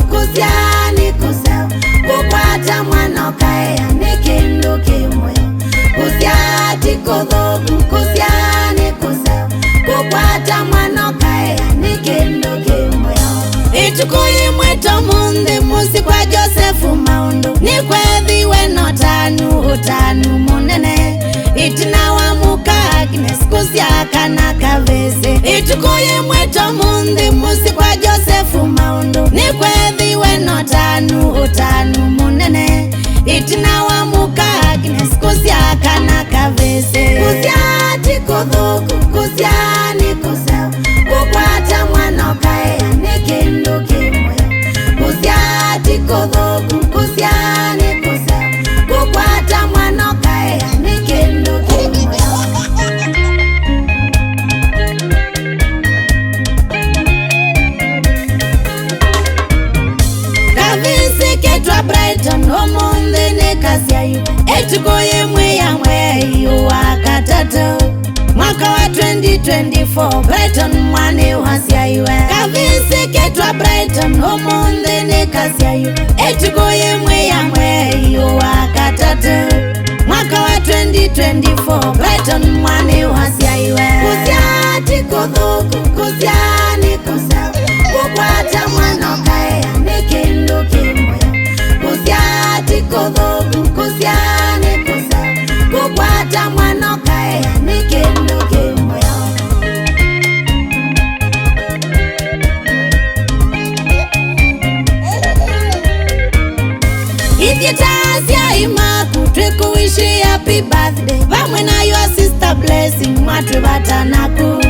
Kusiani kuseo kukwata mwana kaya ni kindu kimoyo. Kusiati kuthuku kusiani kuseo kukwata mwana kaya ni kindu kimoyo. Itukuyi mwito mundi musi kwa Josefu maundu ni kwethiwe no utanu munene. Itina wa muka Agnes kusiaka na kavese. Itukuyi mwito mundi musi kwa Josefu maundu ni kwethiwe no utanu munene. Itina wa muka Agnes kusiaka na kavese. Kusiati kuthuku kusiani kuseo kukwata mwana kaya ni kindu kimoyo. Kusiati kuthuku kusiani kuseo kukwata mwana kaya ni kindu kimoyo. Kavisi ketwa Brighton omundi ni kasiayu. Etukoye mwe wakatatu mwaka wa 2024 Brighton mwane wasiaiwe. Kavisi ketwa Brighton omundi ni kasiayu. Etukoye mwe wakatatu mwaka wa 2024 Brighton mwane wasiaiwe. Kusiati kuthuku kusiani kuseo kukwata mwana kaya ni kindu kimoyo. Kusiati kuthuku kusiani kuseo kukwata mwana kaya ni kindu kimoyo. Ititasia imaku twikuishi happy birthday vamwe na your sister Blessing mwatwe batanaku.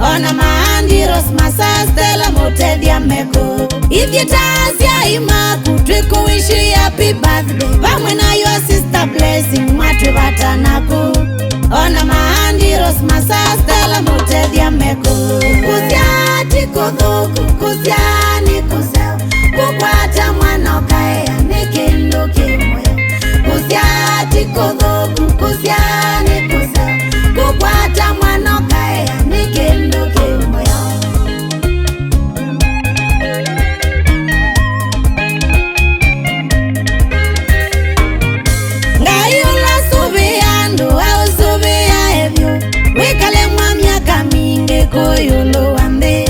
Ona maandi Rosmasa Stella Mutedia Meko. Ititasia imaku twikuishi happy birthday vamwe na your sister Blessing mwatwe batanaku. Ona maandi Rosmasa Stella Mutedia Meko. Kusiati kuthuku kusiani kuseo kukwata mwana kaya ni kindu kimoyo. Kusiati kuthuku kusiani kuseo kukwata mwana kaya ni kindu kimoyo. Ngayula subi andu au subi ya evyo wikale mwa miaka mingi kuyulu wande.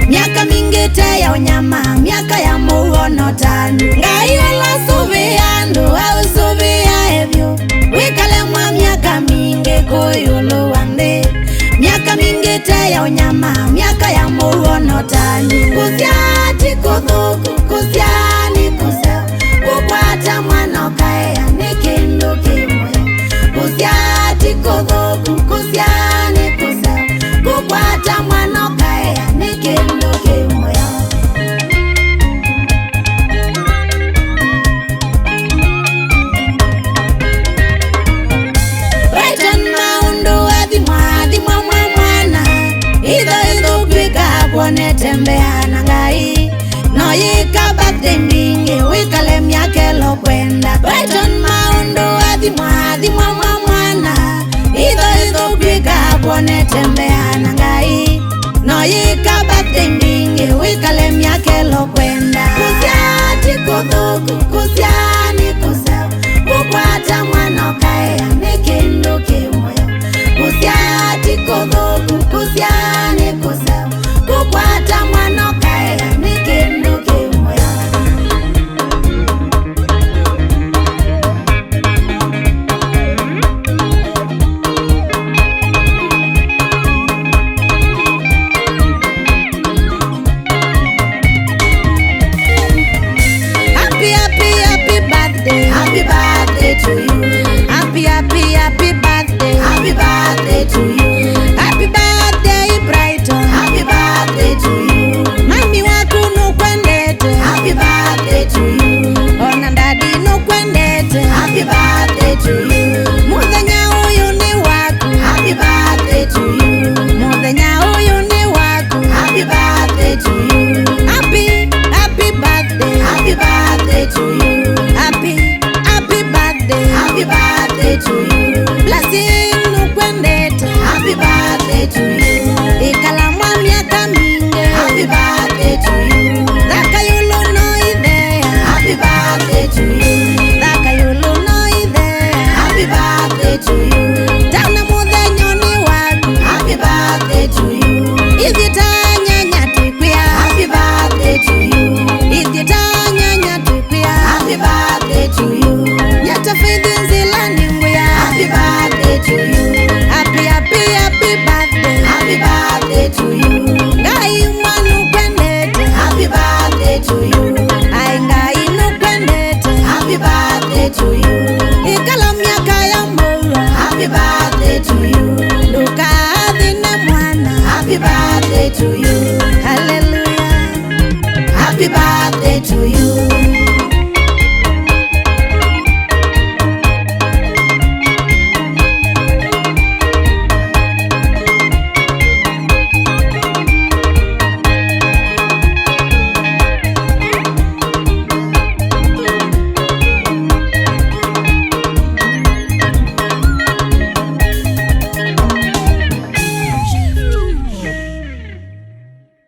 Miaka mingi te ya unyama miaka ya muono tanu. Ngayula subi andu au subi ya evyo wikale mwa miaka mingi kuyulu wande. Miaka mingi te ya unyama miaka ya muono tanu. Kusiati kuthuku kusiani kuseo kukwata mwana kaya ni kindu kimoyo. Kusiati kuthuku kusiani kuseo kukwata mwana kaya ni kindu kimoyo. Brighton maundu athimwa mwana itho kwika kuone tembea na ngai no yika birthday mingi wikale miakelo kwenda. Brighton maundu athimwa mwana itho kwika kuone tembea na ngai no yika birthday mingi wikale miakelo kwenda. Kusiati kuthuku kusiani kuseo kukwata mwana kaya ni kindu kimoyo. Kusiati kuthuku kusiani kuseo kukwata mwana kaya ni kindu kimoyo. Happy birthday. Happy birthday to you. Happy birthday. Happy birthday to you. Happy birthday Brighton. Happy birthday to you. Mami waku nukwendete. Happy birthday to you. Ona ndadi nukwendete. Happy birthday to you. Muthenya uyu ni waku. Happy birthday to you. Muthenya uyu ni waku. Happy birthday to you. Happy birthday. Happy birthday to you. to you. Ikala miaka ya moyo. Happy birthday to you. Luka adine mwana. Happy birthday to you. Hallelujah. Happy birthday to you.